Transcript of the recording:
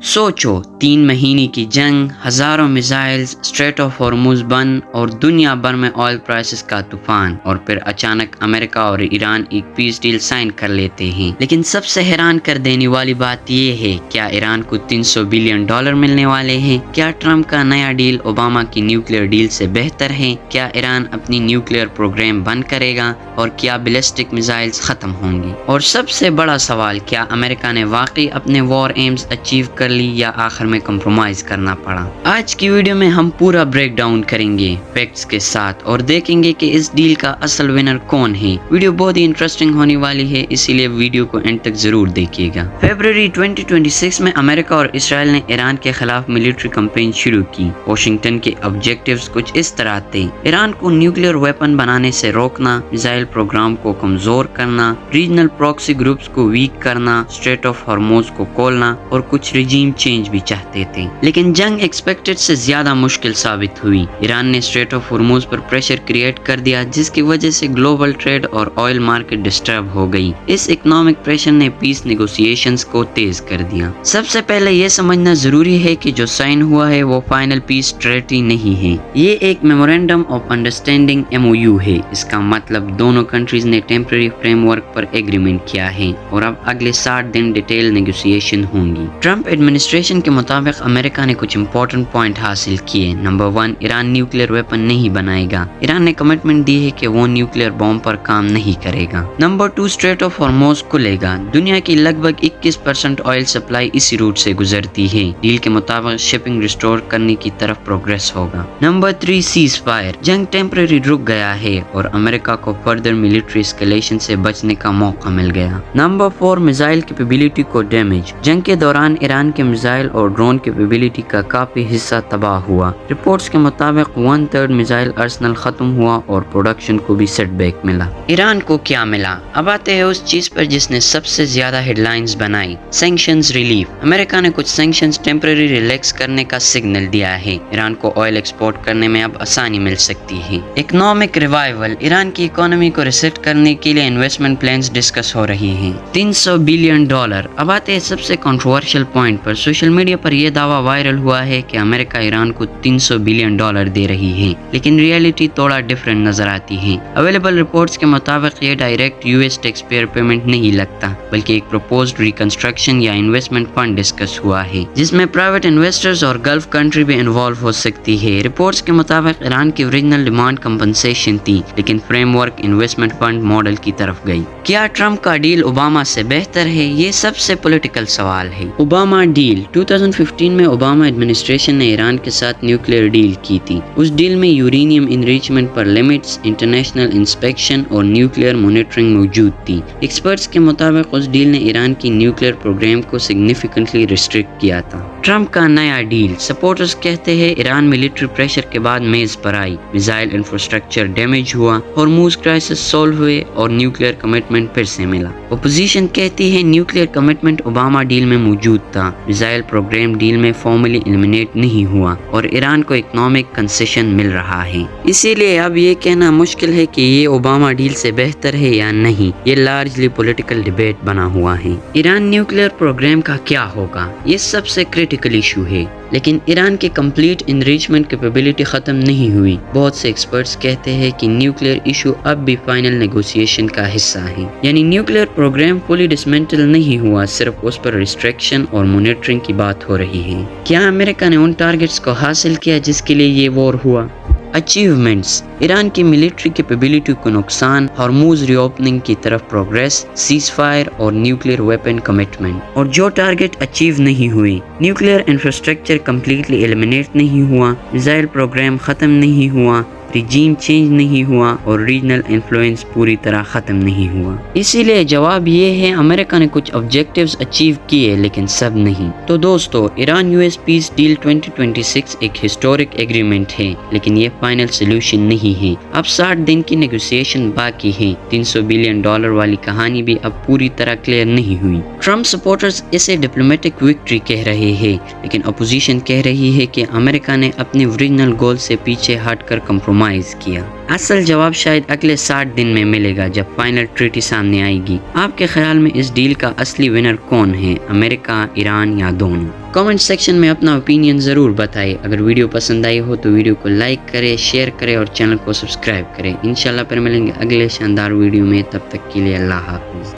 सोचो 3 महीने की जंग, हजारों मिसाइल्स, स्ट्रेट ऑफ हॉर्मुज बंद और दुनिया भर में ऑयल प्राइसेस का तूफान, और फिर अचानक अमेरिका और ईरान एक पीस डील साइन कर लेते हैं। लेकिन सबसे हैरान कर देने वाली बात ये है, क्या ईरान को $300 बिलियन मिलने वाले हैं? क्या ट्रम्प का नया डील ओबामा की न्यूक्लियर डील से बेहतर है? क्या ईरान अपनी न्यूक्लियर प्रोग्राम बंद करेगा? और क्या बैलिस्टिक मिसाइल्स खत्म होंगी? और सबसे बड़ा सवाल, क्या अमेरिका ने वाकई अपने वॉर एम्स अचीव कर ली या आखिर में कंप्रोमाइज करना पड़ा? आज की वीडियो में हम पूरा ब्रेक डाउन करेंगे फैक्ट्स के साथ और देखेंगे कि इस डील का असल विनर कौन है। वीडियो बहुत ही इंटरेस्टिंग होने वाली है, इसीलिए वीडियो को एंड तक जरूर देखिएगा। फरवरी 2026 में अमेरिका और इसराइल ने ईरान के खिलाफ मिलिट्री कैंपेन शुरू की। वॉशिंगटन के ऑब्जेक्टिव्स कुछ इस तरह थे: ईरान को न्यूक्लियर वेपन बनाने से रोकना, मिसाइल प्रोग्राम को कमजोर करना, रीजनल प्रॉक्सी ग्रुप्स को वीक करना, स्ट्रेट ऑफ हॉर्मुज को खोलना, और कुछ रिजीम चेंज भी चाहते थे। लेकिन जंग एक्सपेक्टेड से ज्यादा मुश्किल साबित हुई। ईरान ने स्ट्रेट ऑफ हॉर्मुज पर प्रेशर क्रिएट कर दिया, जिसकी वजह से ग्लोबल ट्रेड और ऑयल मार्केट डिस्टर्ब हो गई। इस इकोनॉमिक प्रेशर ने पीस नेगोशिएशंस को तेज कर दिया। सबसे पहले यह समझना जरूरी है कि जो साइन हुआ है वो फाइनल पीस ट्रीटी नहीं है, ये एक मेमोरेंडम ऑफ अंडरस्टैंडिंग MOU है। इसका मतलब दोनों कंट्रीज ने टेम्पररी फ्रेमवर्क पर एग्रीमेंट किया है और अब अगले 60 दिन डिटेल नेगोशिएशन होंगी। ट्रम्प एडमिनिस्ट्रेशन के मुताबिक अमेरिका ने कुछ इंपॉर्टेंट पॉइंट हासिल किए। नंबर 1, ईरान न्यूक्लियर वेपन नहीं बनाएगा। ईरान ने कमिटमेंट दी है कि वो न्यूक्लियर बॉम्ब पर काम नहीं करेगा। नंबर 2, स्ट्रेट ऑफ हॉर्मुज खुलेगा। दुनिया की लगभग 21% ऑयल सप्लाई इसी रूट से गुजरती है। डील के मुताबिक शिपिंग रिस्टोर करने की तरफ प्रोग्रेस होगा। Number 3, cease fire. जंग टेम्पररी रुक गया है और अमेरिका को फर्दर मिलिट्री एस्केलेशन से बचने का मौका मिल गया। नंबर 4, मिसाइल कैपेबिलिटी को डैमेज। जंग के दौरान ईरान के मिसाइल और ड्रोन कैपेबिलिटी का काफी हिस्सा तबाह हुआ। रिपोर्ट्स के मुताबिक 1/3 मिसाइल अर्सनल खत्म हुआ और प्रोडक्शन को भी सेटबैक मिला। ईरान को क्या मिला? अब आते हैं उस चीज पर जिसने सबसे ज्यादा हेडलाइंस बनाई, सैंक्शंस रिलीफ। अमेरिका ने कुछ सैंक्शंस टेम्पररी रिलैक्स करने का सिग्नल दिया है। ईरान को ऑयल एक्सपोर्ट करने में अब आसानी मिल सकती है। Economic revival. ईरान की इकोनॉमी को रिसेट करने के लिए इन्वेस्टमेंट प्लान्स डिस्कस हो रही हैं। $300 बिलियन। अब आते हैं सबसे कंट्रोवर्शियल पॉइंट पर। सोशल मीडिया पर यह दावा वायरल हुआ है कि अमेरिका ईरान को $300 बिलियन दे रही है, लेकिन रियलिटी थोड़ा डिफरेंट नजर आती है। अवेलेबल रिपोर्ट्स के मुताबिक ये direct US tax payer payment नहीं लगता, बल्कि एक प्रपोज्ड रिकंस्ट्रक्शन या इन्वेस्टमेंट फंड डिस्कस हुआ है, जिसमें प्राइवेट इन्वेस्टर्स और गल्फ कंट्री भी इन्वॉल्व हो सकती है। रिपोर्ट्स के मुताबिक ईरान की ओरिजिनल डिमांड कंपनसेशन थी, लेकिन फ्रेमवर्क इन्वेस्टमेंट फंड मॉडल की तरफ गई। क्या ट्रम्प का डील ओबामा से बेहतर है? ये सबसे पॉलिटिकल सवाल है। Obama deal. 2015 में ओबामा एडमिनिस्ट्रेशन ने ईरान के साथ न्यूक्लियर डील की थी। उस डील में यूरेनियम इनरिचमेंट पर लिमिट्स, इंटरनेशनल इंस्पेक्शन और न्यूक्लियर मॉनिटरिंग मौजूद थी। एक्सपर्ट्स के मुताबिक उस डील ने ईरान की न्यूक्लियर प्रोग्राम को सिग्निफिकेंटली रिस्ट्रिक्ट किया था। ट्रम्प का नया डील। सपोर्टर्स कहते हैं ईरान मिलिट्री प्रेशर के बाद मेज पर आई, मिसाइल इंफ्रास्ट्रक्चर डैमेज हुआ, हॉर्मुज क्राइसिस सॉल्व हुए और न्यूक्लियर कमिटमेंट फिर से मिला। ओपोजिशन कहती है न्यूक्लियर कमिटमेंट ओबामा डील में मौजूद था, मिसाइल प्रोग्राम डील में फॉर्मली एलिमिनेट नहीं हुआ और ईरान को इकोनॉमिक कंसेशन मिल रहा है। इसीलिए अब ये कहना मुश्किल है कि ये ओबामा डील से बेहतर है या नहीं। ये लार्जली पॉलिटिकल डिबेट बना हुआ है। ईरान न्यूक्लियर प्रोग्राम का क्या होगा? ये सबसे क्रिटिकल इशू है। लेकिन ईरान की कंप्लीट इनरिचमेंट कैपेबिलिटी खत्म नहीं हुई। बहुत से एक्सपर्ट्स कहते हैं कि न्यूक्लियर इशू अब भी फाइनल नेगोशिएशन का हिस्सा है, यानी न्यूक्लियर प्रोग्राम फुली डिसमेंटल नहीं हुआ, सिर्फ उस पर रिस्ट्रिक्शन और मॉनिटरिंग की बात हो रही है। क्या अमेरिका ने उन टारगेट्स को हासिल किया जिसके लिए ये वॉर हुआ? अचीवमेंट्स। ईरान की मिलिट्री कैपेबिलिटी को नुकसान, हॉर्मुज रीओपनिंग की तरफ प्रोग्रेस, सीज फायर और न्यूक्लियर वेपन कमिटमेंट। और जो टारगेट अचीव नहीं हुए, न्यूक्लियर इंफ्रास्ट्रक्चर कम्प्लीटली एलिमिनेट नहीं हुआ, मिसाइल प्रोग्राम खत्म नहीं हुआ, रिजीम चेंज नहीं हुआ और रीजनल इन्फ्लुएंस पूरी तरह खत्म नहीं हुआ। इसीलिए जवाब ये है, अमेरिका ने कुछ ऑब्जेक्टिव्स अचीव किए लेकिन सब नहीं। तो दोस्तों, ईरान US पीस डील 2026 एक हिस्टोरिक एग्रीमेंट है, लेकिन ये फाइनल सोल्यूशन नहीं है। अब 60 दिन की नेगोशिएशन बाकी है। $300 बिलियन वाली कहानी भी अब पूरी तरह क्लियर नहीं हुई। ट्रम्प सपोर्टर्स इसे डिप्लोमेटिक विक्ट्री कह रहे हैं, लेकिन अपोजिशन कह रही है कि अमेरिका ने अपने ओरिजिनल गोल से पीछे हटकर कंप्रोमाइज کمپرومائز کیا؟ اصل جواب شاید اگلے 60 دن میں ملے گا جب فائنل ٹریٹی سامنے آئے گی۔ آپ کے خیال میں اس ڈیل کا اصلی ونر کون ہے، امریکہ، ایران یا دونوں؟ کامنٹ سیکشن میں اپنا اوپینین ضرور بتائیں۔ اگر ویڈیو پسند آئی ہو تو ویڈیو کو لائک کریں، شیئر کریں اور چینل کو سبسکرائب کریں۔ انشاءاللہ پھر ملیں گے اگلے شاندار ویڈیو میں، تب تک کے لیے اللہ حافظ۔